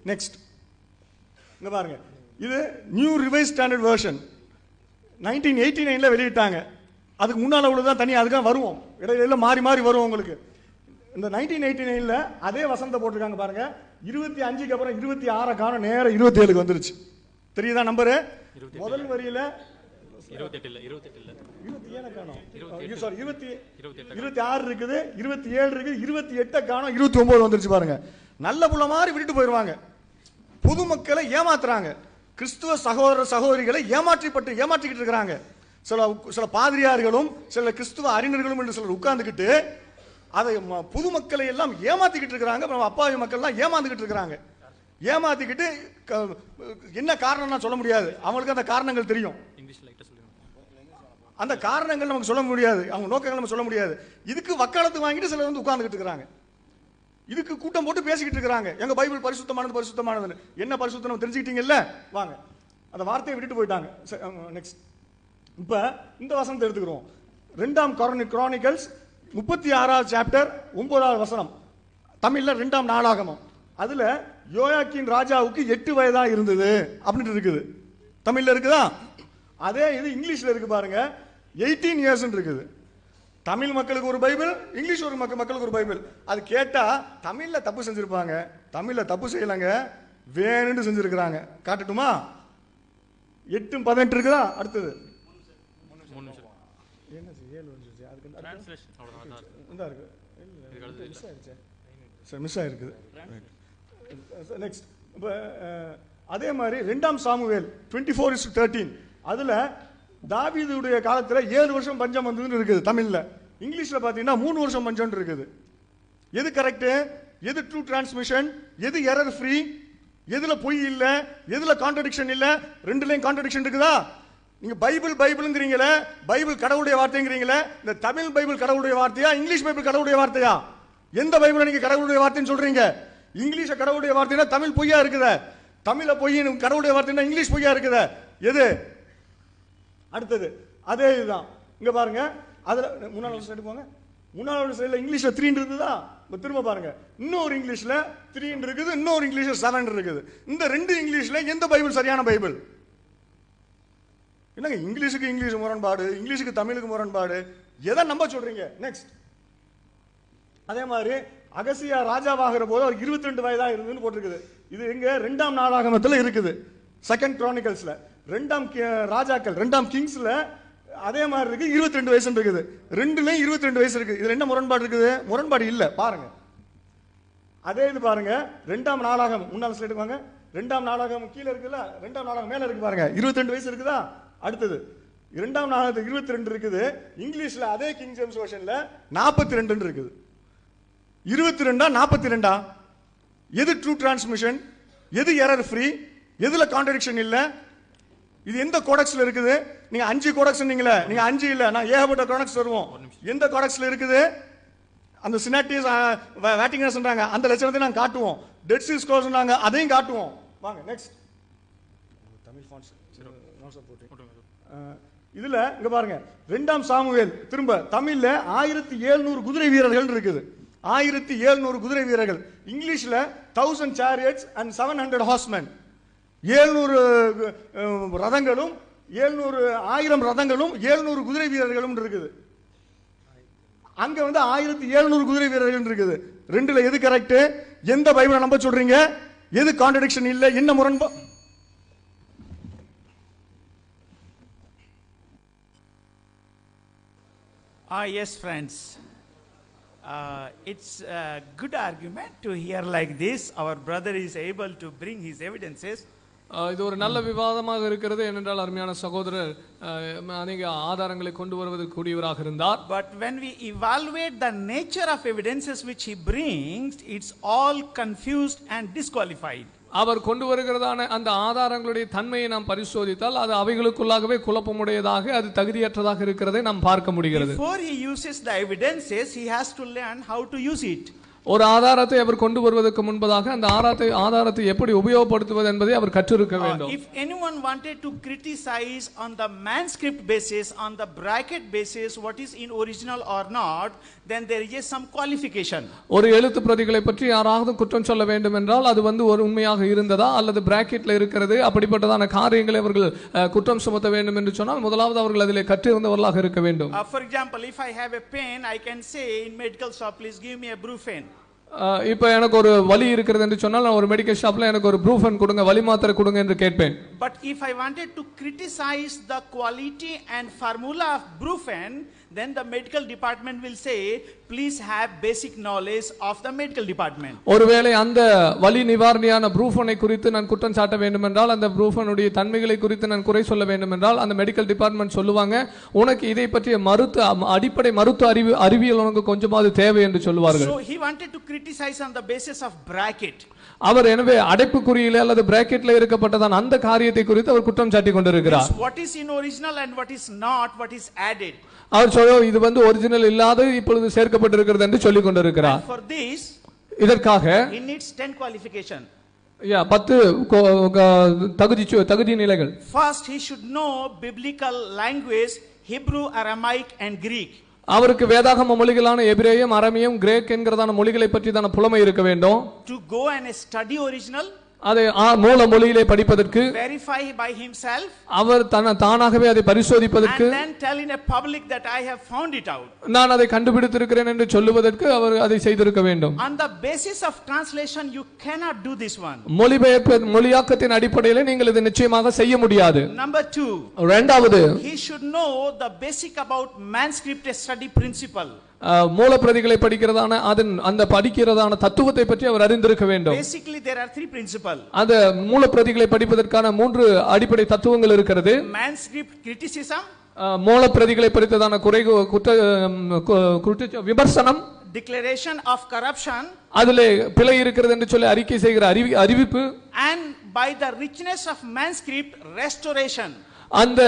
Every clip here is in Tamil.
நெக்ஸ்ட் இங்க பாருங்க, இது நியூ ரிவைஸ் ஸ்டாண்டர்ட் வெர்ஷன் 1989 வெளியிட்டாங்க. அதுக்கு முன்னால் உள்ளதான் தனியாக அதுக்காக வருவோம், இடையில மாறி மாறி வரும் உங்களுக்கு. இந்த 1989 அதே வசனத்தை போட்டிருக்காங்க பாருங்க. 25க்கு அப்புறம் 26 காண நேரம் 27க்கு வந்துருச்சு. தெரியுதா நம்பரு? முதல் வரியில 26 இருக்குது, 27 இருக்குது, 28 காணோம், 29 வந்துருச்சு பாருங்க. நல்ல புள்ள மாதிரி விட்டுட்டு போயிடுவாங்க. பொதுமக்களை ஏமாத்துறாங்க, கிறிஸ்துவ சகோதர சகோதரிகளை ஏமாற்றிக்கிட்டு இருக்கிறாங்க. சில பாதிரியார்களும் சில கிறிஸ்துவ அறிஞர்களும் என்று சிலர் உட்கார்ந்துக்கிட்டு அதை பொதுமக்களை எல்லாம் ஏமாத்திக்கிட்டு இருக்கிறாங்க. அப்பாவி மக்கள் எல்லாம் ஏமாந்துக்கிட்டு இருக்கிறாங்க. ஏமாத்திக்கிட்டு என்ன காரணம் சொல்ல முடியாது, அவங்களுக்கு அந்த காரணங்கள் தெரியும். அந்த காரணங்கள் நமக்கு சொல்ல முடியாது, அவங்க நோக்கங்கள் நம்ம சொல்ல முடியாது. இதுக்கு வக்காலத்து வாங்கிட்டு சிலர் வந்து உட்கார்ந்துக்கிட்டு இருக்கிறாங்க. இதுக்கு கூட்டம் போட்டு பேசிக்கிட்டு இருக்கிறாங்க, எங்க பைபிள் பரிசுத்தமானது. என்ன பரிசுத்தம் தெரிஞ்சுக்கிட்டீங்கல்ல, வாங்க. அந்த வார்த்தையை விட்டுட்டு போயிட்டாங்க. நெக்ஸ்ட், இப்ப இந்த வசனத்தை எடுத்துக்கிறோம். 2ஆம் குரானிக்கல்ஸ் 36வது சாப்டர் 9வது வசனம், தமிழ்ல 2ஆம் நாளாகமம். அதுல யோயாக்கீன் ராஜாவுக்கு 8 வயதா இருந்தது அப்படின்னு இருக்குது. தமிழ்ல இருக்குதா? அதே இது இங்கிலீஷ்ல இருக்கு பாருங்க, 18 இயர்ஸ் இருக்குது. தமிழ் மக்களுக்கு ஒரு பைபிள், இங்கிலீஷ் ஒரு மக்களுக்கு ஒரு பைபிள். அது கேட்டா தமிழ்ல தப்பு செஞ்சிருப்பாங்க, தமிழ்ல தப்பு செய்யலங்க, வேணும்னு செஞ்சிருக்கிறாங்க. காட்டட்டுமா? 8:18 இருக்குதா? அடுத்தது மிஸ் ஆயிருக்குது. நெக்ஸ்ட், அதே மாதிரி 2ஆம் சாமுவேல் 24:13 அதுல தாவீதுடைய காலத்துல 7 வருஷம் பஞ்சம் வந்ததுன்னு இருக்குது தமிழ்ல. இங்கிலீஷ்ல பாத்தீங்கன்னா 3 வருஷம் பஞ்சம் இருக்குது. எது கரெக்ட், எது ட்ரூ டிரான்ஸ்மிஷன், எது எரர் ஃப்ரீ, எதுல பொய் இல்ல, எதுல கான்ட்ரடிக்ஷன் இல்ல? ரெண்டுலயும் கான்ட்ரடிக்ஷன் இருக்குதா? நீங்க பைபிள்ங்கிறீங்களே, பைபிள் கடவுளுடைய வார்த்தைங்கிறீங்களே, இந்த தமிழ் பைபிள் கடவுளுடைய வார்த்தையா, இங்கிலீஷ் பைபிள் கடவுளுடைய வார்த்தையா? எந்த பைபிளை நீங்க கடவுளுடைய வார்த்தைன்னு சொல்றீங்க? இங்கிலீஷ கடவுளுடைய வார்த்தைனா தமிழ் பொய்யா இருக்குதா? தமிழ பொய் கடவுளுடைய வார்த்தைனா இங்கிலீஷ் பொய்யா இருக்குதா? எது? அடுத்தது அதே இதுதான். இங்க பாருங்க, அதுல முன்னாள் சைடு போங்க. முன்னாள் சைடுல இங்கிலீஷ்ல 3 இருந்ததா? திரும்ப பாருங்க, இன்னொரு இங்கிலீஷ்ல 3 இருக்குது, இன்னொரு இங்கிலீஷ்ல 7 இருக்குது. இந்த 2 இங்கிலீஷ்ல எந்த பைபிள் சரியான பைபிள்? என்னங்க இங்கிலீஷுக்கு இங்கிலீஷ் முரண்பாடு, இங்கிலீஷுக்கு தமிழுக்கு முரண்பாடு, எதை நம்ப சொல்றீங்க? நெக்ஸ்ட், அதே மாதிரி அகசியா ராஜாவாகிற போது அவர் 22 வயதா இருந்ததுன்னு போட்டிருக்குது. இது எங்க? 2ஆம் நாளாகமத்தில் இருக்குது, 2nd குரானிக்கல்ஸ்ல. 2ஆம் ராஜாக்கள் 2ஆம் கிங்ஸ்ல அதே மாதிரி இருக்கு, 22 வயசு இருக்குது. ரெண்டுலயும் 22 வயசு இருக்கு. இதுல என்ன முரண்பாடு இருக்குது? முரண்பாடு இல்ல. பாருங்க, அதே இது பாருங்க, 2ஆம் நாளாகமம் முன்னாள் ஸ்லைடுக்கு வாங்க. 2ஆம் நாளாகமம் கீழே இருக்குல்ல, 2ஆம் நாளாகம் மேல இருக்கு பாருங்க, 22 வயசு இருக்குதா? அடுத்தது 2ஆம் நாளாகத்துக்கு 22 இருக்குது. இங்கிலீஷ்ல அதே கிங் ஜேம்ஸ் வெர்ஷன்ல 42 இருக்குது. 22 42? எது ட்ரூ டிரான்ஸ்மிஷன், எது எரர் ஃப்ரீ, எதுல கான்ட்ரடிக்ஷன் இல்ல? இது எந்த கோடெக்ஸ்ல இருக்குது? நீங்க 5 கோடெக்ஸ் நீங்களே, நீங்க 5 இல்ல, நான் ஏகப்பட்ட கோடெக்ஸ் தருவோம். எந்த கோடெக்ஸ்ல இருக்குது? அந்த சினாட்டிஸ் வேட்டிங்கன்ஸ்ன்றாங்க, அந்த லட்சணத்தை நாங்க காட்டுவோம். டெட் சீ ஸ்க்ரோல்ஸ்ன்றாங்க, அதையும் காட்டுவோம். வாங்க நெக்ஸ்ட். தமிழ் ஃபான்ட்ஸ் இதுல இங்க பாருங்க, 2ஆம் சாமுவேல் திரும்ப தமிழ்ல 1700 குதிரை வீரர்கள் இருக்குது. 1700 குதிரை வீரர்கள். இங்கிலீஷ்ல 1000 chariots and 700 horsemen. 700 ரதங்களும் 1000 ரதங்களும் 700 குதிரை வீரர்களும் இருக்குது. அங்க வந்து 1700 குதிரை வீரர்கள் இருக்குது. ரெண்டுல எது கரெக்ட்? எந்த பைபிளை நம்ப சொல்றீங்க? எது கான்ட்ரடிக்ஷன் இல்ல? என்ன முரண்பா? Yes, friends. It's a good argument to hear like this. Our brother is able to bring his evidences. இது ஒரு நல்ல விவாதமாக இருக்கிறது. ஏனென்றால் அருமையான சகோதரர் அநேக ஆதாரங்களை கொண்டு வருவதற்கு கூடியவராக இருந்தார். But when we evaluate the nature of evidences which he brings, it's all confused and disqualified. அவர் கொண்டு வருகிறதான அந்த ஆதாரங்களுடைய தன்மையை நாம் பரிசோதித்தால் அது அவைகளுக்குள்ளாகவே குழப்பமுடையதாக, அது தகுதியற்றதாக இருக்கிறதை நாம் பார்க்க முடிகிறது. Before he uses the evidences, he has to learn how to use it. ஒரு ஆதாரத்தை அவர் கொண்டு வருவதற்கு முன்பதாக அந்த ஆதாரத்தை எப்படி உபயோகப்படுத்துவது என்பதை அவர் கற்றிருக்க வேண்டும். If anyone wanted to criticize on the manuscript basis, on the bracket basis, what is in original or not, then there is some qualification. ஒரு எழுத்து பிரதிகளை பற்றி யாராவது குற்றம் சொல்ல வேண்டும் என்றால் அது ஒரு உண்மையாக இருந்ததா அல்லது பிராக்கெட்ல இருக்கிறது அப்படிப்பட்டதான காரியங்களை அவர்கள் குற்றம் சுமத்த வேண்டும் என்று சொன்னால் முதலாவது அவர்கள் அதிலே கற்றிருந்தவர்களாக இருக்க வேண்டும். For example, if I have a pain, I can say in medical shop, please give me a Brufen. இப்போ எனக்கு ஒரு வலி இருக்கிறது என்று சொன்னால் நான் ஒரு மெடிக்கல் ஷாப்ல எனக்கு ஒரு ப்ரூஃபன் கொடுங்க, வலி மாத்திரை கொடுங்க என்று கேட்பேன். But if I wanted to criticize the quality and formula of Brufen, then the medical department will say, please have basic knowledge of the medical department. ஒருவேளை அந்த வலி நிவாரணியான ப்ரூஃபனை குறித்து நான் குற்றம் சாட்ட வேண்டும் என்றால், அந்த ப்ரூஃபனுடைய தன்மைகளை குறித்து நான் குறை சொல்ல வேண்டும் என்றால், அந்த மெடிக்கல் டிபார்ட்மெண்ட் சொல்லுவாங்க, உனக்கு இதை பற்றிய அடிப்படை மருத்துவ அறிவியல் உனக்கு கொஞ்சமாவது தேவை என்று சொல்லுவார்கள். So he wanted to criticize on the basis of bracket. அவர் எனவே அடைப்புக்குறியிலே அல்லது பிராக்கெட்ல இருக்கப்பட்டதான் அந்த காரியத்தை குறித்து அவர் குற்றம் சாட்டி கொண்டிருக்கிறார். What is in original and what is not, what is added. அவர் இது ஒரிஜினல் இல்லாத இப்பொழுது சேர்க்கப்பட்டிருக்கிறது என்று சொல்லிக் கொண்டிருக்கிறார். For this, இதற்காக he needs 10 qualification. 10 தகுதி நிலைகள். First, he should know biblical language, Hebrew, Aramaic and Greek. அவருக்கு வேதாகம மொழிகளான எபிரேயம், அரமியம், கிரேக் என்கிறதான மொழிகளை பற்றிதான புலமை இருக்க வேண்டும். To go and study original, அதை மூல மொழியிலே படிப்பதற்கு, verify by himself, அவர் தானாகவே அதை பரிசோதிப்பதற்கு, and then tell in a public that I have found it out. நான் அதை கண்டுபிடித்திருக்கிறேன் என்று சொல்லுவதற்கு அவர் அதை செய்திருக்க வேண்டும். On the basis of translation you cannot do this one. மொழியாக்கத்தின் அடிப்படையில் நீங்கள் இதை நிச்சயமாக செய்ய முடியாது. Number 2, இரண்டாவது, he should know the basic about manuscript study principle. மூல பிரதிகளை படிக்கிறதான அந்த படிக்கிறதான தத்துவத்தை பற்றி அவர் அறிந்திருக்க வேண்டும். Basically there are 3 principles. அந்த மூல பிரதிகளை படிப்பதற்கான 3 அடிப்படை தத்துவங்கள் இருக்கிறது. Manuscript criticism, மூல பிரதிகளை படித்ததான விமர்சனம், declaration of corruption, அதிலே பிழை இருக்கிறது என்று சொல்லி அறிக்கை செய்கிற அறிவிப்பு, and by the richness of manuscript restoration. அந்த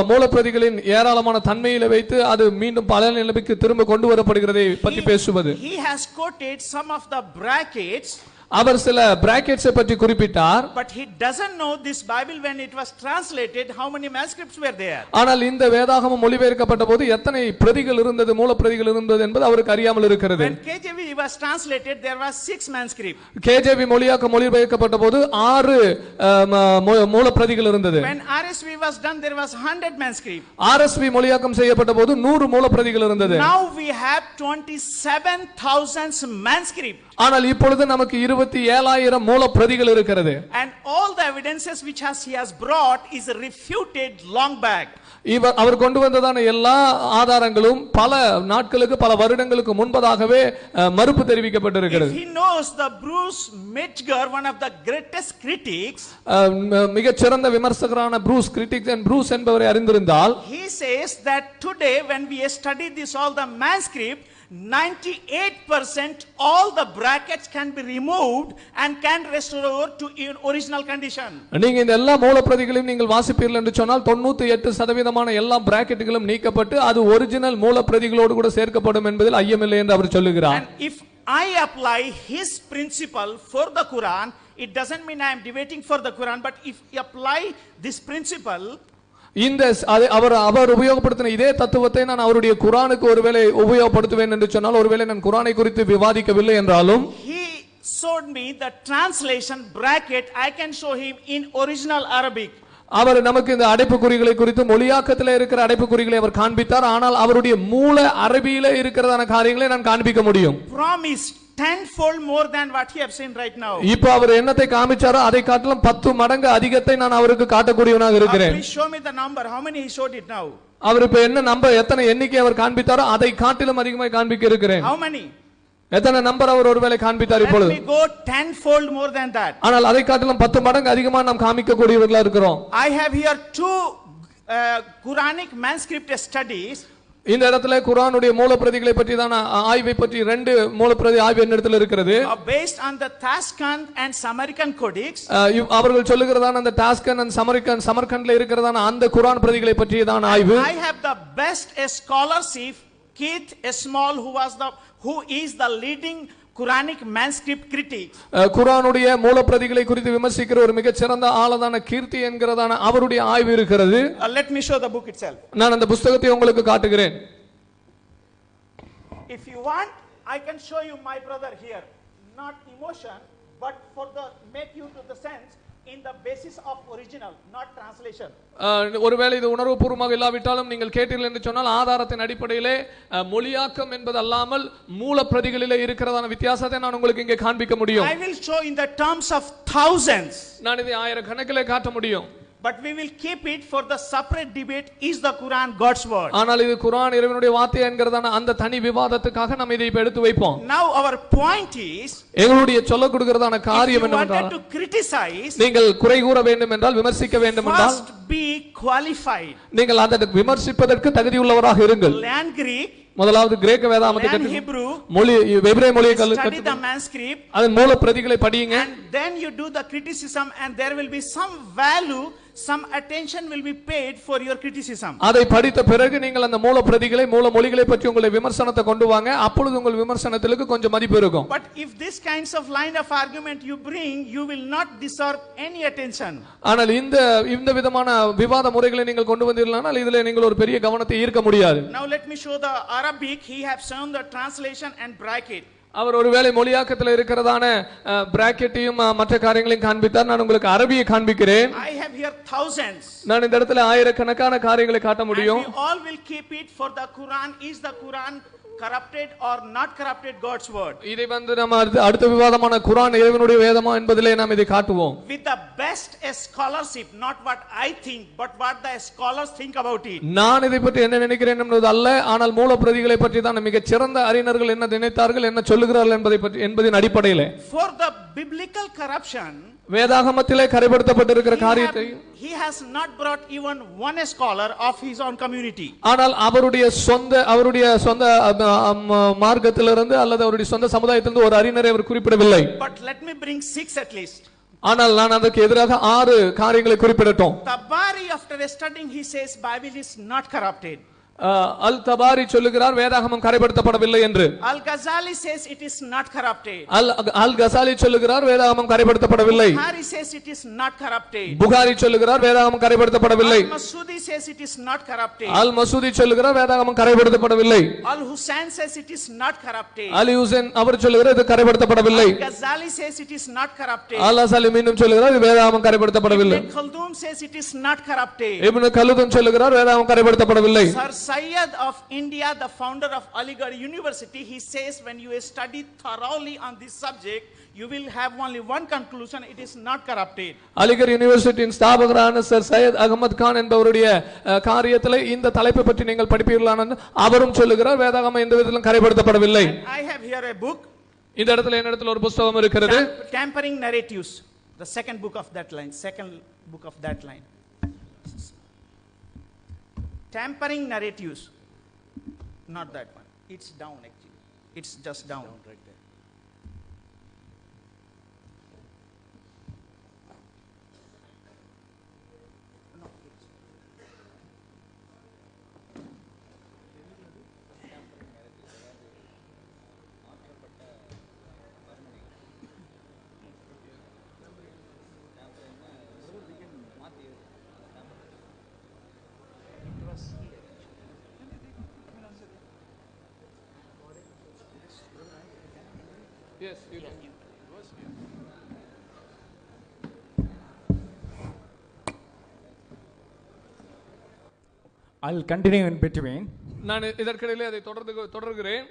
மூலப்பிரதிகளின் ஏராளமான தன்மையில வைத்து அது மீண்டும் பல நிலைமைக்கு திரும்ப கொண்டு வரப்படுகிறதை பற்றி பேசுவது. He has quoted some of the brackets. அவர் சில பிராக்கெட்ஸ் பற்றி குறிப்பிட்டார். But he doesn't know this Bible when it was translated how many manuscripts were there. ஆனால் இந்த வேதாகமம் மொழிபெயர்க்கப்பட்ட போது எத்தனை பிரதிகள் இருந்தது, மூல பிரதிகள் இருந்தது என்பது அவருக்கு அறியாமல் இருக்கிறது. When KJV was translated there was 6 manuscripts. KJV மொழிபெயர்க்கப்பட்ட போது 6 மூல பிரதிகள் இருந்தது. When RSV was done there was 100 manuscripts. RSV மொழியாக்கம் செய்யப்பட்ட போது 100 மூல பிரதிகள் இருந்தது. Now we have 27,000 manuscripts. ஆனால் இப்பொழுது நமக்கு 27,000 மூல பிரதிகள் இருக்கிறது. And all the evidences which he has brought is refuted long back. அவர் கொண்டு வந்ததான எல்லா ஆதாரங்களும் பல நாட்களுக்கு பல வருடங்களுக்கு முன்பதாகவே மறுப்பு தெரிவிக்கப்பட்டிருக்கிறது. If he knows the Bruce Metzger, one of the greatest critics, மிகச் சிறந்த விமர்சகரான ப்ரூஸ் கிரிட்டிக்ஸ் and ப்ரூஸ் என்பவரை அறிந்திருந்தால், he says that today when we study this all the manuscript, 98% all the brackets can be removed and can restore to original condition. நீங்க இந்த எல்லா மூல பிரதிகளையும் நீங்கள் வாசிப்பீர்கள் என்று சொன்னால் 98% எல்லா பிராக்கெட்டுகளும் நீக்கப்பட்டு அது ஒரிஜினல் மூல பிரதிகளோடு கூட சேர்க்கப்படும் என்பதில் ஐயமில்லை என்று அவர் சொல்லுகிறார். And if I apply his principle for the Quran, it doesn't mean I am debating for the Quran, but if you apply this principle, இந்த அவர் உபயோகப்படுத்தின இதே தத்துவத்தை நான் அவருடைய குர்ஆனுக்கு ஒருவேளை உபயோகப்படுத்துவேன் என்று சொன்னால், ஒருவேளை நான் குர்ஆனை குறித்து விவாதிக்கவில்லை என்றாலும், he showed me the translation bracket, I can show him in original Arabic. அவர் நமக்கு இந்த அடைப்புக்குறிகளை குறித்து மொழியாக்கத்தில் இருக்கிற அடைப்புக்குறிகளை அவர் காண்பித்தார். ஆனால் அவருடைய மூல அரபியில இருக்கிறதான காரியங்களை நான் காண்பிக்க முடியும். Promise tenfold more than what he have seen right now. இப்போ அவர் என்னத்தை காமிச்சாரோ அதை காட்டிலும் 10 மடங்கு அதிகத்தை நான் அவருக்கு காட்டக்கூடியவனாக இருக்கிறேன். Please show me the number, how many he showed it now. அவர் இப்ப என்ன நம்பர், எத்தனை எண்ணிக்கை அவர் காண்பித்தாரோ அதை காட்டிலும் அதிகமாக காண்பிக்க இருக்கிறேன். How many? எத்தனை நம்பர் அவர் ஒருவேளை காண்பித்தார் இப்பொழுது. Let me go tenfold more than that. ஆனால் அதை காட்டிலும் 10 மடங்கு அதிகமாக நாம் காமிக்க கூடியவர்களா இருக்கிறோம். I have here 2 Quranic manuscript studies. இந்த இடத்துல குர்ஆனுடைய மூல பிரதிகளை பற்றிதான ஆய்வை பற்றி 2 மூல பிரதி ஆய்வு என்னிடத்தில் இருக்கிறது. Based on the Tashkent and Samarkand codex. அவர்கள் சொல்லுகிறதான அந்த டாஸ்கன் and சமர்கண்ட்ல இருக்கிறதான அந்த குர்ஆன் பிரதிகளை பற்றியதான ஆய்வு. I have the best scholarship, Keith Small, who is the leading Quranic manuscript critic. குர்ஆனுடைய மூல பிரதிகளை குறித்து விமர்சிக்கிற ஒரு மிகச் சிறந்த ஆளதான கீர்த்தி என்கிறதான அவருடைய ஆய்வு இருக்கிறது. Let me show the book itself. நான் அந்த புத்தகத்தை உங்களுக்கு காட்டுகிறேன். If you want, I can show you my brother here. Not emotion, but for the make you to the sense in the basis of original, not translation. ஒருவேளை இது உணர்வுபூர்வமாக இல்லாவிட்டாலும் நீங்கள் கேட்டீர்கள் என்று சொன்னால் ஆதாரத்தின் அடிப்படையிலே மொழியாக்கம் என்பது அல்லாமல் மூல பிரதிகளிலே இருக்கிறதான வித்தியாசத்தை நான் உங்களுக்கு இங்கே காண்பிக்க முடியும். I will show in the terms of thousands. நான் இதை ஆயிரக்கணக்கிலே காட்ட முடியும். But we will keep it for the separate debate, is the Quran God's word? ஆனால் இது குர்ஆன் இறைவனுடைய வார்த்தை என்கிறதான அந்த தனி விவாதத்துக்காக நாம் இதை எடுத்து வைப்போம். Now our point is, எங்களுடைய சொல்ல கொடுக்கிறதான காரியம் if you என்னவென்றால் wanted to criticize, நீங்கள் குறை கூற வேண்டும் என்றால் விமர்சிக்க வேண்டும் என்றால் first be qualified. நீங்கள் அதை விமர்சிப்பதற்கு தகுதியுள்ளவராக இருங்கள். Learn Greek, முதலாவது கிரேக்க வேதாகமத்தை learn கற்று Hebrew, மொழி எபிரேய மொழியை study கற்று the manuscript, அதன் மூல பிரதிகளை படியுங்க. and then you do the criticism, and there will be some value, some attention will be paid for your criticism. அதை படித்த பிறகு நீங்கள் அந்த மூல பிரதிகளை மூல மொழிகளை பற்றி உங்களுடைய விமர்சனத்தை கொண்டு வாங்க. அப்பொழுது உங்கள் விமர்சனத்திற்கு கொஞ்சம் மதிப்பு இருக்கும். But if this kinds of line of argument you bring, you will not deserve any attention. ஆனால் இந்த விதமான விவாத முறைகளை நீங்கள் கொண்டு வந்தீர்களானால் இதிலே நீங்கள் ஒரு பெரிய கவனத்தை ஈர்க்க முடியாது. Now let me show the Arabic. He have shown the translation and bracket. அவர் ஒருவேளை மொழியாக்கத்தில் இருக்கிறதான பிராக்கெட்டையும் மற்ற காரியங்களையும் காண்பித்தார். நான் உங்களுக்கு அரபியை காண்பிக்கிறேன். I have here thousands. நான் இந்த இடத்துல ஆயிரக்கணக்கான காரியங்களை காட்ட முடியும். And we all will keep it for the Quran. Is the Quran corrupted or not corrupted God's word? இதை நம்ம அடுத்த விவாதமான குர்ஆன் இறைவனுடைய வேதமா என்பதிலே நாம் இதை காட்டுவோம். With the best scholarship, not what I think, but what the scholars think about it. நான் இதை பற்றி என்ன நினைக்கிறேன் என்பது அல்ல, ஆனால் மூல பிரதிகளை பற்றி தான் மிகச் சிறந்த அறிஞர்கள் என்ன நினைத்தார்கள், என்ன சொல்லுகிறார்கள் என்பதின் அடிப்படையில். For the biblical corruption, வேதாகமத்திலே கரைப்படுத்தப்பட்டிருக்கிற காரியத்தை he has not brought even one scholar of his own community. ஆனால் அவருடைய சொந்த மார்க்கத்திலிருந்து அல்லது அவருடைய சொந்த சமுதாயத்திலிருந்து ஒரு அறிஞரை அவர் குறிப்பிடவில்லை. But let me bring 6 at least. ஆனால் நான் அதற்கு எதிராக 6 காரியங்களை குறிப்பிடட்டும். Tabari, after studying, he says Bible is not corrupted. அல் தபாரி சொல்லுகிறார் வேதாகமம் கரைப்படுத்தப்படவில்லை என்று. Al Ghazali says it is not corrupted. அல் கசாலி சொல்லுகிறார் வேதாகமம் கரைப்படுத்தப்படவில்லை. Bukhari says it is not corrupted. Bukhari சொல்லுகிறார் வேதாகமம் கரைப்படுத்தப்படவில்லை. Al Masudi says it is not corrupted. அல் மசூதி சொல்லுகிறார் வேதாகமம் கரைப்படுத்தப்படவில்லை. Al Hussein says it is not corrupted. அலி ஹுசைன் அவர் சொல்லுகிறார் இது கரைப்படுத்தப்படவில்லை. Al Ghazali says it is not corrupted. Al Azali மீண்டும் சொல்லுகிறார் வேதாகமம் கரைப்படுத்தப்படவில்லை. Ibn Khaldun says it is not corrupted. Ibn Khaldun சொல்லுகிறார் வேதாகமம் கரைப்படுத்தப்படவில்லை. Sir Syed of India, the founder of Aligarh University, he says when you study thoroughly on this subject, you will have only one conclusion: it is not corrupted. Aligarh யூனிவர்சிட்டியின் ஸ்தாபகரான சர் சையத் அகமது கான் என்பவருடைய காரியத்திலே இந்த தலைப்பை பற்றி நீங்கள் படிப்பீர்களான அவரும் சொல்லுகிறார் வேதாகமம் எந்த விதத்திலும் கரைப்படுத்தப்படவில்லை. I have here a book. இந்த இடத்துல என்னிடத்தில் ஒரு புத்தகம் இருக்கிறது. Tampering Narratives, the second book of that line. Tampering Narratives. Not that one. It's down actually. It's just down right there. No, Yes, you can. I'll continue in between. நான் இதற்கிடையிலே அதை தொடர்கிறேன்.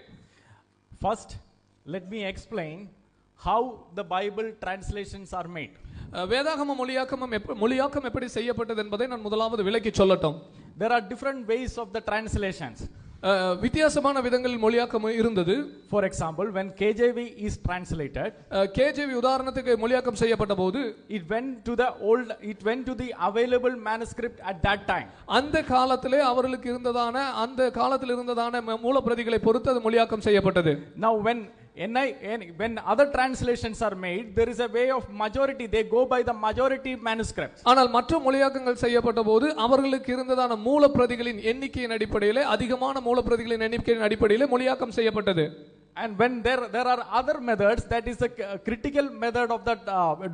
First, let me explain how the Bible translations are made. வேதாகம மொழியாக்கம் எப்படி செய்யப்பட்டது என்பதை நான் முதலாவது விளக்கி சொல்லட்டும். There are different ways of the translations. வித்தியாசமான விதங்களில் மொழியாக்கம் இருந்தது. For example, when KJV is translated, KJV உதாரணத்துக்கு மொழியாக்கம் செய்யப்பட்ட போது it went to the available manuscript at that time. அந்த காலத்திலே அவர்களுக்கு இருந்ததான மூலப்பிரதிகளை பொறுத்து அது மொழியாக்கம் செய்யப்பட்டது. Now when other translations are made, there is a way of majority. They go by the majority manuscripts. ஆனால் மற்ற மொழியாக்கங்கள் செய்யப்பட்ட போது அவர்களுக்கு இருந்ததான மூலப்பிரதிகளின் எண்ணிக்கையின் அடிப்படையில் அதிகமான மூலப்பிரதிகளின் எண்ணிக்கையின் அடிப்படையில் மொழியாக்கம் செய்யப்பட்டது. And when there are other methods, that is a critical method of that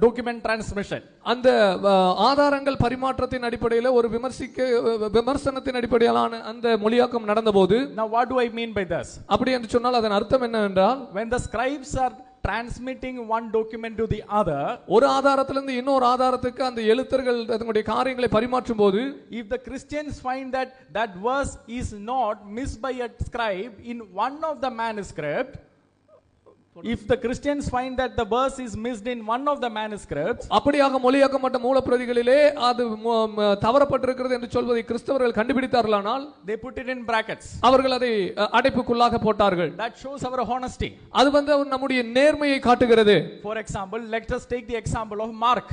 document transmission. அந்த ஆதாரங்கள் பரிமாற்றத்தின் அடிப்படையில் ஒரு விமர்சனத்தின் அடிப்படையிலான அந்த மொழியாக்கம் நடந்தபோது, Now what do I mean by this? அப்படி என்று சொன்னால் அதன் அர்த்தம் என்னவென்றால், When the scribes are transmitting one document to the other, ஒரு ஆதாரத்திலிருந்து இன்னொரு ஆதாரத்துக்கு அந்த எழுத்தர்கள் தங்களுடைய காரியங்களை பரிமாற்றும் போது, if the Christians find that that verse is not missed by a scribe in one of the manuscript, if the Christians find that the verse is missed in one of the manuscripts, அப்படியாக மொழியாக்கப்பட்ட மூலப்பிரதிகளிலே அது தவறப்பட்டிருக்கிறது என்று சொல்வதை கிறிஸ்தவர்கள் கண்டுபிடித்தார்களானால், they put it in brackets. அவர்கள் அதை அடைப்புக்குள்ளாக போட்டார்கள். That shows our honesty. அது நம்முடைய நேர்மையை காட்டுகிறது. For example, let us take the example of Mark.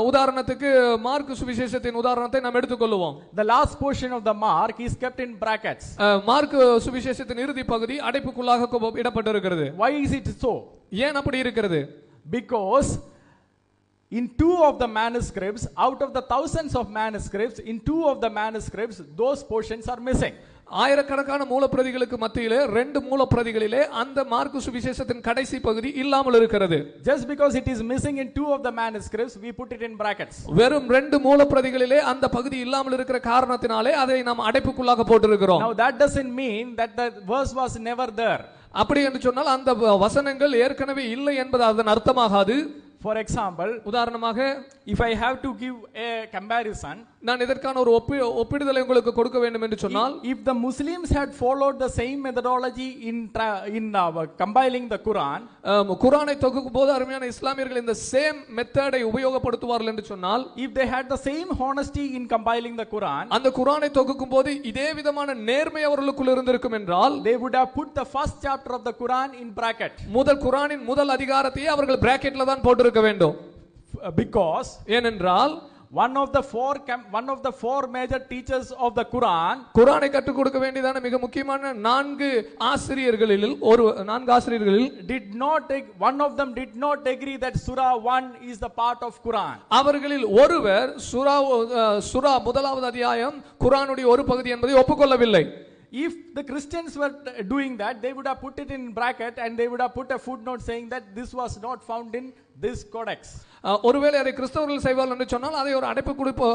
உதாரணத்துக்கு மார்க் சுவிசேஷத்தின் உதாரணத்தை நாம் எடுத்துக்கொள்வோம். The last portion of the Mark is kept in brackets. Mark சுவிசேஷத்தின் இறுதி பகுதி அடைப்புக்குள்ளாக இடப்பட்டிருக்கிறது. Why is it so? ஏன் அப்படி இருக்கிறது? Because in two of the manuscripts, out of the thousands of manuscripts, in two of the manuscripts, those portions are missing. ஆயிரக்கணக்கான மூலப்பிரதிகளுக்கு மத்தியிலே ரெண்டு மூலப்பிரதிகளிலே அந்த மார்க்கு சுவிசேஷத்தின் கடைசி பகுதி இல்லாமல் இருக்கிறது. Just because it is missing in two of the manuscripts, we put it in brackets. வெறும் ரெண்டு மூலப்பிரதிகளிலே அந்த பகுதி இல்லாமல் இருக்கிற காரணத்தினாலே அதை நாம் அடைப்புக்குள்ளாக போட்டிருக்கிறோம். Now that doesn't mean that the verse was never there. அப்படி என்று சொன்னால் அந்த வசனங்கள் ஏற்கனவே இல்லை என்பது அதன் அர்த்தமாகாது. For example, உதாரணமாக, if I have to give a comparison, நான் இதற்கான ஒரு ஒப்பிடுதலை உங்களுக்கு கொடுக்க வேண்டும் என்று சொன்னால், if the Muslims had followed the same methodology in compiling the Quran, குர்ஆனை தொகுக்கும் போது அருமையான இஸ்லாமியர்கள் இந்த சேம் மெத்தடை உபயோகப்படுத்துவார்கள் என்று சொன்னால், if they had the same honesty in compiling the Quran, அந்த குர்ஆனை தொகுக்கும் போது இதே விதமான நேர்மை அவர்களுக்குள் இருந்திருக்கும் என்றால், they would have put the first chapter of the Quran in bracket. குர்ஆனின் முதல் அதிகாரத்தையே அவர்கள் பிராக்கெட்ல தான் போட்டிருக்க வேண்டும். Because ஏனென்றால் one of the four major teachers of the Quran, குர்ஆனை கற்றுக் கொடுக்க வேண்டியதான மிக முக்கியமான நான்கு ஆசிரியர்களில் one of them did not agree that Surah 1 is the part of Quran. அவர்களில் ஒருவர் சூரா முதலாவது அத்தியாயம் குர்ஆனுடைய ஒரு பகுதி என்பதை ஒப்புக்கொள்ளவில்லை. If the Christians were doing that, they would have put it in bracket and they would have put a footnote saying that this was not found in this codex. ஒருவேளை அதை கிறிஸ்தவர்கள் செய்வார்கள் என்று சொன்னால் அதை ஒரு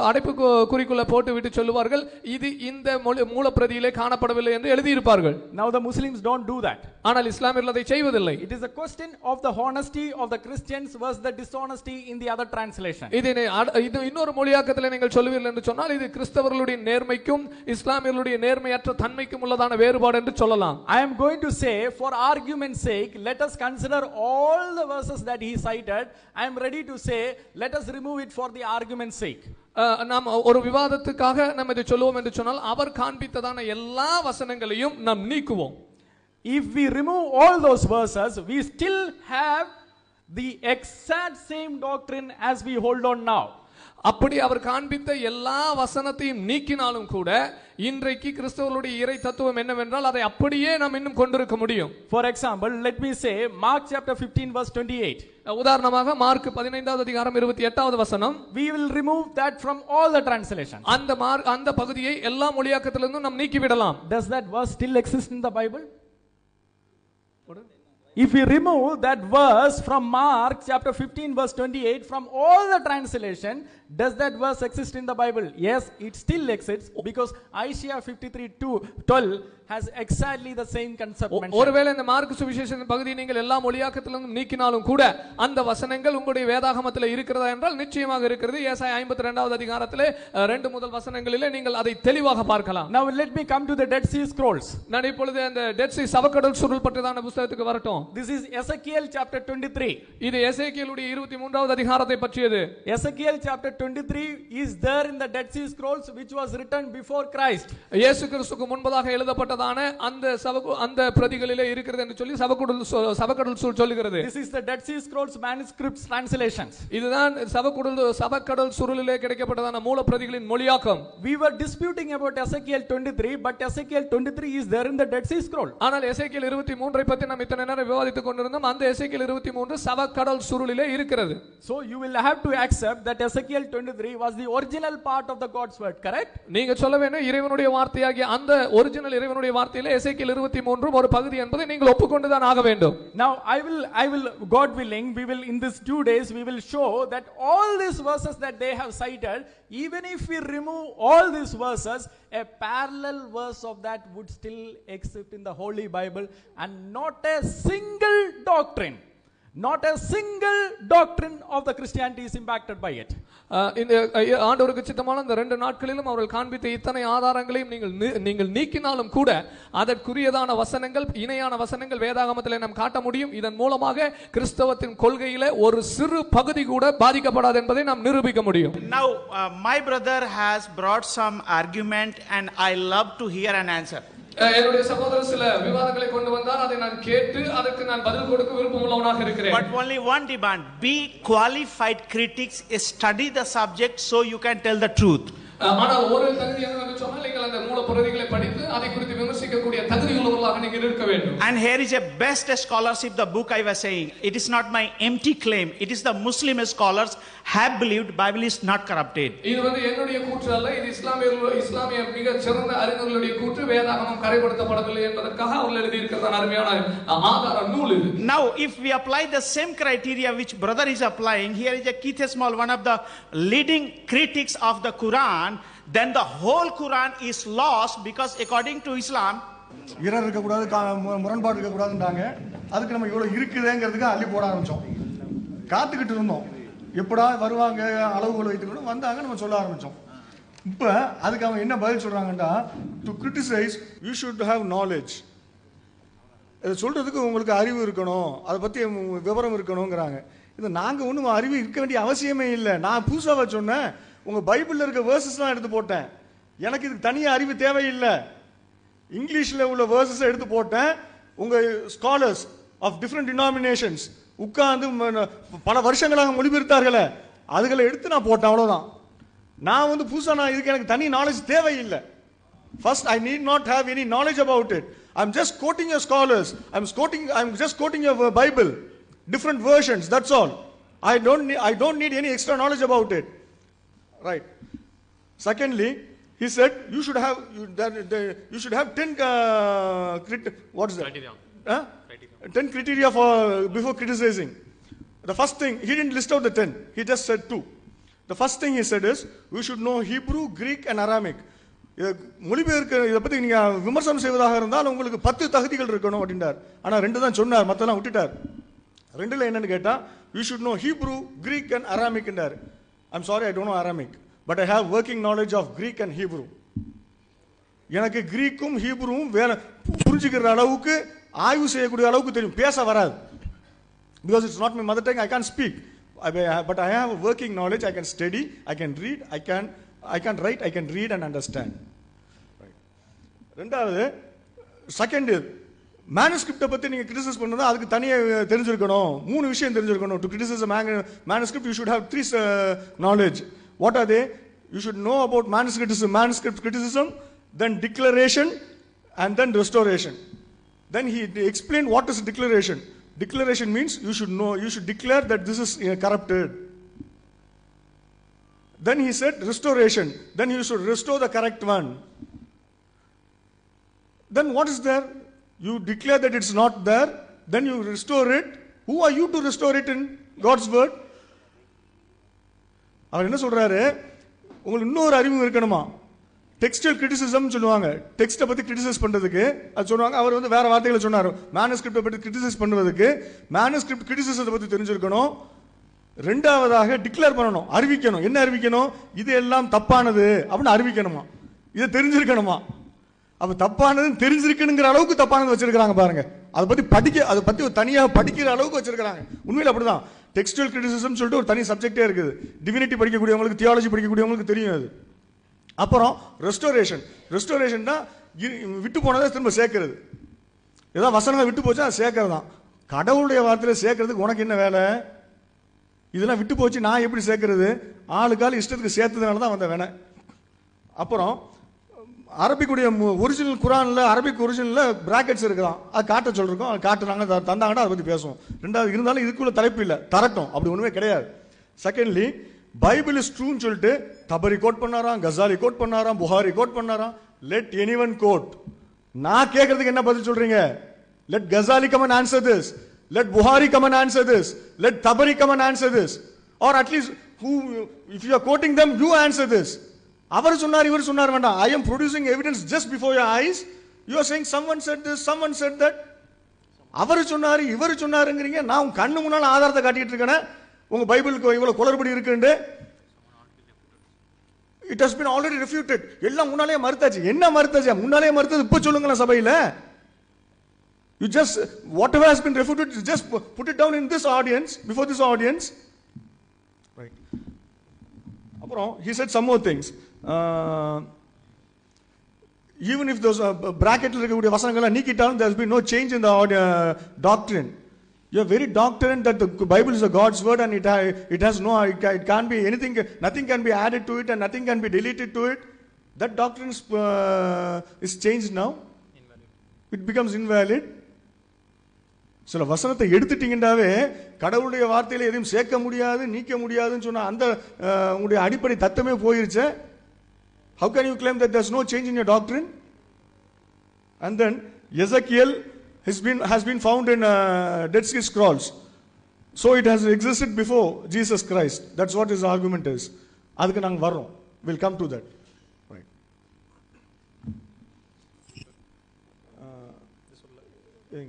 அடைப்பு குறிக்குள்ள போட்டு விட்டு சொல்லுவார்கள், இது இந்த மூலப்பிரதியிலே காணப்படவில்லை என்று எழுதியிருப்பார்கள். Now the Muslims don't do that. ஆனால் இஸ்லாமியர்கள் அதை செய்வதில்லை. It is a question of the honesty of the Christians versus the dishonesty in the other translation. இது இன்னொரு மொழியாக்கத்தில் நீங்கள் சொல்லுவீர்கள் என்று சொன்னால் இது கிறிஸ்தவர்களுடைய நேர்மைக்கும் இஸ்லாமியர்களுடைய நேர்மையற்ற தன்மைக்கும் உள்ளதான வேறுபாடு என்று சொல்லலாம். I am going to say, for argument's sake, let us consider all the verses that he cited. I am ready to say, let us remove it for the argument's sake. நாம் ஒரு விவாதத்துக்காக நாம் இதை சொல்லுவோம் என்று சொன்னால் அவர் காண்பித்ததான எல்லா வசனங்களையும் நாம் நீக்குவோம். If we remove all those verses, we still have the exact same doctrine as we hold on now. அப்படி அவர் காண்பித்த எல்லா வசனத்தையும் நீக்கினாலும் கூட இன்றைக்கு கிறிஸ்தவர்களுடைய இறை தத்துவம் என்னவென்றால் அதை அப்படியே நாம் இன்னும் கொண்டிருக்க முடியும். For example, let me say Mark chapter 15 verse 28. உதாரணமாக மார்க் 15வது அதிகாரம் 28வது வசனம். We will remove that from all the translations. அந்த பகுதியை எல்லா மொழியாக்கத்திலிருந்தும் நாம் நீக்கி விடலாம். Does that verse still exist in the Bible? If we remove that verse from Mark chapter 15 verse 28 from all the translation, does that verse exist in the Bible? Yes, it still exists because Isaiah 53:12 has exactly the same concept mentioned. ஒருவேளை இந்த மார்க் சுவிசேஷத்தின் பகுதியை நீங்கள் எல்லா மொழியாக்கத்திலும் நீக்கினாலும் கூட அந்த வசனங்கள் உங்களுடைய வேதாகமத்தில் இருக்கிறதா என்றால் நிச்சயமாக இருக்கிறது. ஏசாயா 52வது அதிகாரத்திலே 2 முதல் வசனங்களிலே நீங்கள் அதை தெளிவாக பார்க்கலாம். Now let me come to the Dead Sea Scrolls. நான் இப்பொழுது அந்த டெட் சீ சவக்கடல் சுருள் பற்றியதான புத்தகத்துக்கு வரட்டும். This is Ezekiel chapter 23. இது எசேக்கியேலுடைய 23வது அதிகாரத்தை பற்றியது. Ezekiel chapter 23 is there in the Dead Sea Scrolls which was written before Christ. இயேசு கிறிஸ்துவுக்கு முன்பதாக எழுதப்பட்டதான அந்த பிரதிகளிலே இருக்கிறது என்று சொல்லி சவக்கடல் சுருள் சொல்லுகிறது. This is the Dead Sea Scrolls manuscripts translations. இதுதான் சவக்கடல் சுருளிலே கிடைக்கப்பட்டதான மூல பிரதிகளின் மொழியாக்கம். We were disputing about Ezekiel 23, but Ezekiel 23 is there in the Dead Sea Scroll. ஆனால் எசேக்கியேல் 23 பற்றி நாம் இத்தனை நேரம் விவாதித்துக் கொண்டிருந்தோம். அந்த எசேக்கியேல் 23 சவக்கடல் சுருளிலே இருக்கிறது. So you will have to accept that Ezekiel 23 was the original part of the God's word, correct? நீங்க சொல்ல வேண்டும் இறைவனுடைய வார்த்தையாகிய அந்த ஒரிஜினல் இறைவனுடைய தேவனுடைய வார்த்தையிலே எசேக்கியேல் 23 ஒரு பகுதி என்பதை நீங்கள் ஒப்புக்கொண்டுதான் ஆக வேண்டும். Now I will, God willing, we will in these 2 days we will show that all these verses that they have cited, even if we remove all these verses, a parallel verse of that would still exist in the Holy Bible, and not a single doctrine of the Christianity is impacted by it. இந்த ஆண்டவருக்கு சித்தமான இந்த 2 நாட்களிலும் அவர்கள் காண்பித்த இத்தனை ஆதாரங்களையும் நீங்கள் நீக்கினாலும் கூட அதற்குரியதான வசனங்கள், இணையான வசனங்கள் வேதாகமத்தில் நாம் காட்ட முடியும். இதன் மூலமாக கிறிஸ்தவத்தின் கொள்கையிலே ஒரு சிறு பகுதி கூட பாதிக்கப்படாது என்பதை நாம் நிரூபிக்க முடியும். Now my brother has brought some argument and I love to hear an answer. என்னுடைய சகோதரர் சில விவாதங்களை கொண்டு வந்தார், அதை நான் கேட்டு அதற்கு நான் பதில் கொடுக்க விருப்பமுள்ளவனாக இருக்கிறேன். But only one demand: be qualified critics, study the subject so you can tell the truth. ஆனால் ஒரு தகுதி என்னவென்று சொன்னால் நீங்கள் அந்த மூல பிரதிகளை படித்து அதை குறித்து விமர்சிக்கக்கூடிய தகுதி உள்ளவர்களாக நீங்கள் இருக்க வேண்டும். And here is a best scholarship, the book I was saying. It is not my empty claim. It is the Muslim scholars have believed Bible is not corrupted. இது என்னுடைய கூற்று அல்ல, இது இஸ்லாமிய மிக சிறந்த அறிஞர்களுடைய கூற்று. வேதாகமம் கரைப்படுத்தப்படவில்லை என்பதற்காக அவர்கள் எழுதி இருக்கிற அருமையான ஆதார நூல் இது. Now if we apply the same criteria which brother is applying, here is a Keith Small, one of the leading critics of the Quran, then the whole Quran is lost, because according to Islam இரர் இருக்க கூடாது, முரண்பாடு இருக்க கூடாதுன்றாங்க. அதுக்கு நம்ம இவ்வளவு இருக்குதேங்கிறதுக்கு அள்ளி போட ஆரம்பிச்சோம். காத்துக்கிட்டு இருந்தோம், எப்படா வருவாங்க, அளவுகள் வைத்துக்கணும், வந்தாங்க, நம்ம சொல்ல ஆரம்பிச்சோம். இப்ப அதுக்கு அவங்க என்ன பதில் சொல்றாங்கன்னா, to criticise you should have knowledge. இதை சொல்றதுக்கு உங்களுக்கு அறிவு இருக்கணும், அதை பத்தி விவரம் இருக்கணுங்கிறாங்க. இது நாங்க ஒன்றும் அறிவு இருக்க வேண்டிய அவசியமே இல்லை. நான் புதுசாக சொன்னேன், உங்க பைபிள்ல இருக்க வேர்சஸ்லாம் எடுத்து போட்டேன். எனக்கு இதுக்கு தனியா அறிவு தேவையில்லை. இங்கிலீஷ்ல உள்ள வேர்சஸ் எடுத்து போட்டேன். உங்க ஸ்காலர்ஸ் ஆஃப் டிஃப்ரெண்ட் டினாமினேஷன்ஸ் உட்கார்ந்து பல வருஷங்களாக மொழிபெயர்த்தார்களே, அதுகளை எடுத்து நான் போட்டேன், அவ்வளவுதான். நான் புதுசா இதுக்கு எனக்கு தனி நாலேஜ் தேவையில்லை. First, I need not have any knowledge about it. I'm just quoting your scholars. I'm just quoting your Bible, different versions. That's all. I don't need any extra knowledge about it. Right. Secondly, he said you should have 10 what is that? Criteria. 10 criteria for before criticizing. The first thing, he didn't list out the 10. He just said 2. The first thing he said is we should know Hebrew, Greek and Aramaic. மொழிபெயர்க்க இதை பத்தி நீங்க விமர்சனம் செய்வதாக இருந்தால் உங்களுக்கு 10 தகுதிகள் இருக்கணும் அப்படின்றார். ஆனா 2 தான் சொன்னார், மத்தெல்லாம் விட்டுட்டார். 2ல என்னன்னு கேட்டா you should know Hebrew, Greek and Aramaic என்றார். I'm sorry, I don't know Aramaic, but I have working knowledge of Greek and Hebrew. எனக்கு கிரீக்கும் ஹீப்ரூவும் புரிஞ்சுக்கிற அளவுக்கு, ஆய்வு செய்யக்கூடிய அளவுக்கு தெரியும், பேச வராது. Because it's not my mother tongue, I can't speak. But I have a working knowledge, I can study, I can read, I can write, I can read and understand. ரெண்டாவது, செகண்ட், மேனுஸ்கிரிப்டை பத்தி நீங்க கிரிட்டிசைஸ் பண்ணா அதுக்கு தனியா தெரிஞ்சிருக்கணும். 3 விஷயம் தெரிஞ்சிருக்கணும். To criticise manuscript you should have 3 knowledge. What are they? You should know about manuscript criticism, then declaration and then restoration. Then he explained what is declaration. Declaration means you should declare that this is corrupted. Then he said restoration, then you should restore the correct one. Then what is there? You declare that it's not there, then you restore it. Who are you to restore it in God's word? அவர் என்ன சொல்றாரு, உங்களுக்கு இன்னொரு அறிவு இருக்கணுமா. டெக்ஸ்டல் கிரிட்டிசிசம் சொல்லுவாங்க, டெக்ஸ்ட்டை பத்தி கிரிட்டிசைஸ் பண்றதுக்கு அது சொல்லுவாங்க. அவர் வேற வார்த்தைகளை சொன்னார். மேனுஸ்கிரிப்டை பத்தி கிரிட்டிசைஸ் பண்றதுக்கு மேனுஸ்கிரிப்ட் கிரிட்டிசிசத்தை பத்தி தெரிஞ்சிருக்கணும். ரெண்டாவதாக டிக்ளேர் பண்ணணும், அறிவிக்கணும். என்ன அறிவிக்கணும்? இது எல்லாம் தப்பானது அப்படின்னு அறிவிக்கணுமா. இதை தெரிஞ்சிருக்கணுமா. அப்ப தப்பானது தெரிஞ்சிருக்கணுங்கிற அளவுக்கு தப்பானது வச்சிருக்காங்க பாருங்க. அதை பத்தி தனியாக படிக்கிற அளவுக்கு வச்சிருக்காங்க. உண்மையில் அப்படிதான். டெக்ஸ்டுவல் கிரிட்டிசிசம் சொல்லிட்டு ஒரு தனி சப்ஜெக்டே இருக்குது. டிவினிட்டி படிக்கக்கூடியவங்களுக்கு, தியாலஜி படிக்கக்கூடியவங்களுக்கு தெரியும் அது. அப்புறம் ரெஸ்டோரேஷன் தான் விட்டு போனதை திரும்ப சேர்க்கிறது. ஏதாவது வசனங்கள் விட்டு போச்சா அது சேர்க்கறது தான். கடவுளுடைய வார்த்தையில சேர்க்கறதுக்கு உனக்கு என்ன வேலை? இதெல்லாம் விட்டு போச்சு, நான் எப்படி சேர்க்கறது? ஆளுக்கால் இஷ்டத்துக்கு சேர்த்ததுனால தான் வந்த வேணை. அப்புறம் அரபிக்குடைய ஒரிஜினல் குரான்ல, அரபிக் ஒரிஜினல்ல பிராக்கெட்ஸ் இருக்கலாம், அது காட்ட சொல்லிருக்கோம். அது காட்டுறாங்க, தந்தாங்கன்னா அதை பத்தி பேசுவோம். ரெண்டாவது, இருந்தாலும் இதுக்குள்ள தலைப்பு இல்லை, தரட்டும், அப்படி ஒண்ணுமே கிடையாது. செகண்ட்லி, பைபிள் இஸ் ட்ரூன்னு சொல்லிட்டு தபரி கோட் பண்ணாராம், கசாலி கோட் பண்ணாராம், புகாரி கோட் பண்ணாராம். லெட் எனிவன் கோட், நான் கேட்கறதுக்கு என்ன பதில் சொல்றீங்க? Let Ghazali come and answer this. Let Buhari come and answer this. Let Tabari come and answer this. Or at least, if you are quoting them, you answer this. அவர் சொன்னார் இவர் சொன்னார் வேண்டாம். I am producing evidence just before your eyes. You are saying someone said this, someone said that. அவர் சொன்னாரு இவர் சொன்னாருங்கிறீங்க. நான் உங்க கண்ணு முன்னால ஆதாரத்தை காட்டிட்டு இருக்கேன். உங்க பைபிளுக்கு இவ்வளவு குளறுபடி இருக்குன்னு. It has been already refuted. எல்லாம் முன்னாலே மறுத்தாச்சு. என்ன மறுத்தாச்சு? முன்னாலே மறுத்தது இப்ப சொல்லுங்களேன் சபையில. You just, whatever has been refuted, you just put it down in this audience, before this audience. Right. அப்புறம் he said some more things. Even if those bracketல இருக்கக்கூடிய வசனங்களை நீக்கிட்டாலும் there has been no change in the doctrine. You are very doctrine that the Bible is a God's word and it has no, it can't be anything, nothing can be added to it and nothing can be deleted to it. That doctrine is changed now. Invalid. It becomes invalid. சில வசனத்தை எடுத்துட்டீங்கன்னாவே கடவுளுடைய வார்த்தையில எதையும் சேர்க்க முடியாது நீக்க முடியாதுன்னு சொன்னா அந்த உங்களுடைய அடிப்படை தத்துவமே போயிருச்சு. How can you claim that there's no change in your doctrine? And then Ezekiel has been found in Dead Sea Scrolls. So it has existed before Jesus Christ. That's what his argument is. அதுக்கு நாங்க வரோம். We'll come to that. Right.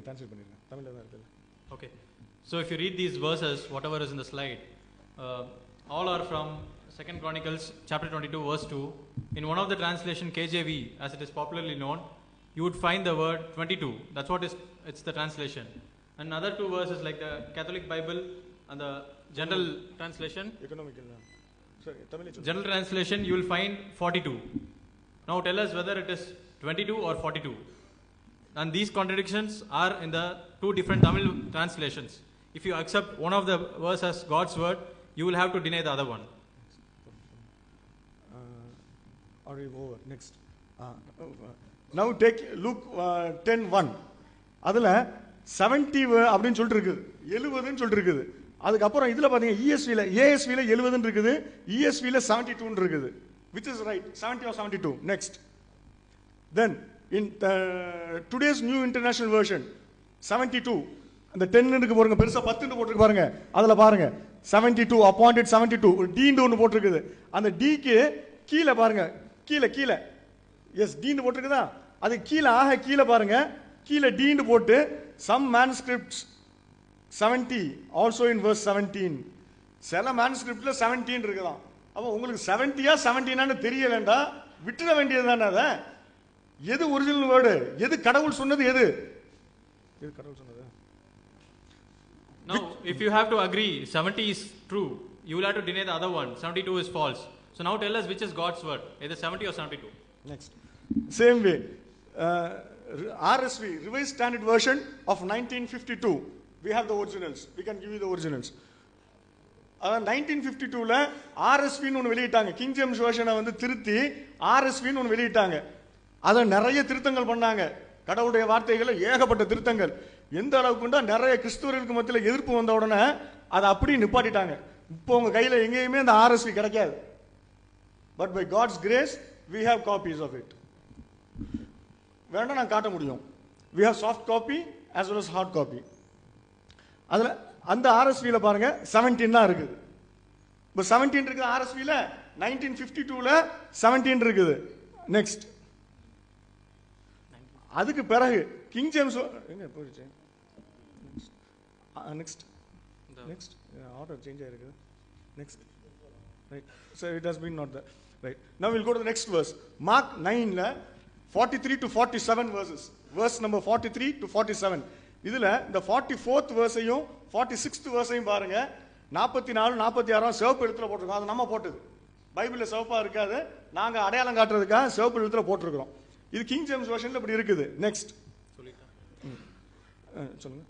Translate பண்ணிருங்க. தமிழ்ல தான் இருக்கு. Okay. So if you read these verses, whatever is in the slide, all are from 2 Chronicles chapter 22 verse 2. In one of the translation KJV, as it is popularly known, you would find the word 22. That's what it's the translation. And other two verses like the Catholic Bible and the general translation. General translation, you will find 42. Now tell us whether it is 22 or 42. And these contradictions are in the two different Tamil translations. If you accept one of the verse as God's word, you will have to deny the other one. Or over next. Now take Luke 10:1. அதுல 70 அப்படினு சொல்லிட்டு இருக்குது. 70 ன்னு சொல்லிட்டு இருக்குது. அதுக்கு அப்புறம் இதுல பாத்தீங்க ASV ல 70 ன்னு இருக்குது. ESV ல 72 ன்னு இருக்குது. Which is right? 70 or 72? Next. Then in today's New International Version 72 அந்த 10 ன்னு பாருங்க பெருசா 10 ன்னு போட்டுருக்கு பாருங்க. அதுல பாருங்க 72 appointed 72 ஒரு D ன்னு ஒன்னு போட்டுருக்குது. அந்த D க்கு கீழ பாருங்க. கீழ எஸ் D ன்னு போட்டுருக்குதா? அது கீழ பாருங்க. கீழ D ன்னு போட்டு some manuscripts 70 also in verse 17. சில manuscriptல 17 இருக்குதாம். அப்ப உங்களுக்கு 70யா 17ன்னு தெரியலண்டா விட்டுற வேண்டியதுதானே அத? எது ஒரிஜினல் வேர்டு? எது கடவுள் சொன்னது? எது கடவுள் சொன்னது? Now if you have to agree 70 is true, you will have to deny the other one. 72 is false. So now tell us which is God's word, either 70 or 72. Next. Same way. RSV, Revised Standard Version of 1952. We have the originals. We can give you the originals. 1952ல RSV ன்னு ஒன்னு வெளியிட்டாங்க. கிங் ஜேம்ஸ் வெர்ஷனை வந்து திருத்தி RSV ன்னு ஒன்னு வெளியிட்டாங்க. அத நிறைய திருத்தங்கள் பண்ணாங்க. கடவுளுடைய வார்த்தைகளை ஏகப்பட்ட திருத்தங்கள். எந்த அளவுக்குண்டா நிறைய கிறிஸ்தவர்களுக்கு மத்தியில எதிர்ப்பு வந்த உடனே அதை அப்படியே நிப்பாட்டிட்டாங்க. இப்போ உங்க கையில எங்கேயுமே அந்த RSV கிடைக்காது. But by God's grace, we have copies of it. வேணா நான் காட்ட முடியும். We have soft copy as well as hard copy. அதுல அந்த RSV ல பாருங்க 17 தான் இருக்குது. இப்போ 17 இருக்குது RSV ல 1952ல 17 இருக்குது. நெக்ஸ்ட். அதுக்கு பிறகு கிங் ஜேம்ஸ் எங்க போயிடுச்சு? நெக்ஸ்ட் ஆர்டர் சேஞ்ச் ஆயிருக்கு. Next. Right. So it has been not that. Right. Now we'll go to the next verse. Mark 9 la 43 to 47 verses. Verse number 43 to 47. இதுல இந்த 44th verseையும் 46th verseையும் பாருங்க. 44 46 சிவப்பு எழுத்துல போட்டுருக்கோம். அது நம்ம போட்டது. பைபிள்ல சிவப்பா இருக்காது. நாங்க அடையாளம் காட்டுறதுக்காக சிவப்பு எழுத்துல போட்டுருக்கோம். இது கிங் ஜேம்ஸ் வெர்ஷன்ல இப்படி இருக்குது. நெக்ஸ்ட். சொல்லுங்க.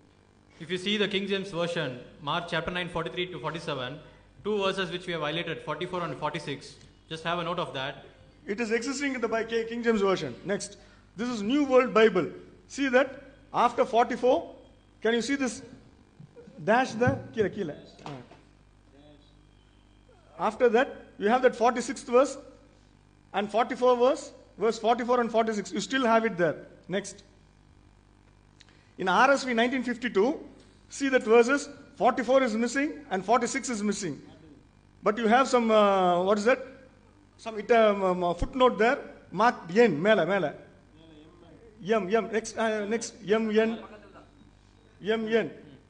If you see the King James version, Mark chapter 9 43 to 47, two verses which we have highlighted, 44 and 46. Just have a note of that. It is existing in the King James version. Next. This is New World Bible. See that after 44, can you see this dash there? Kila. After that, you have that 46th verse and 44th verse verse 44 and 46. You still have it there. Next. In RSV 1952, see that verses 44 is missing and 46 is missing. But you have some, what is that? Some footnote there. Marked N, mela. M, next, MN.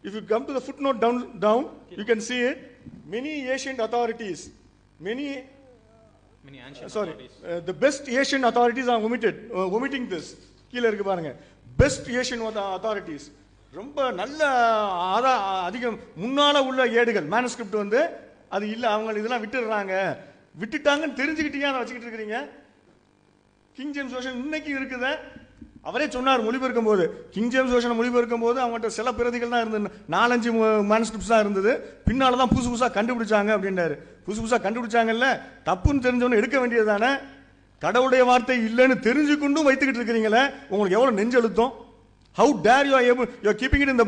If you come to the footnote down, you can see it. Many ancient authorities, Many ancient authorities. The best Asian authorities are omitting this. கீழ இருக்கு பாருங்க. Best Asian authorities. ரொம்ப நல்ல அதிகம் முன்னால உள்ள ஏடுகள் manuscript வந்து அது இல்ல, அவங்க இதெல்லாம் விட்டுட்டாங்கன்னு தெரிஞ்சுக்கிட்டீங்க அதை வச்சுக்கிட்டு இருக்கீங்க. கிங் ஜேம்ஸ் வெர்ஷன் இன்னைக்கு இருக்குதே. அவரே சொன்னார் மொழிபெயர்க்கும் போது, கிங் ஜேம்ஸ் வெர்ஷன் மொழிபெயர்க்கும் போது அவங்கள்ட்ட சில பிரதிகள் தான் இருந்தது, 4-5 மேனுஸ்கிரிப்ட்ஸ் தான் இருந்தது. பின்னால தான் புதுசா கண்டுபிடிச்சாங்க அப்படின்றாரு. புதுசா கண்டுபிடிச்சாங்கல்ல, தப்புன்னு தெரிஞ்சவன எடுக்க வேண்டியதுதானே. கடவுளுடைய வார்த்தை இல்லைன்னு தெரிஞ்சுக்கொண்டும் வைத்துக்கிட்டு இருக்கிறீங்களே, உங்களுக்கு எவ்வளவு நெஞ்செழுத்தம். How dare you are keeping it in the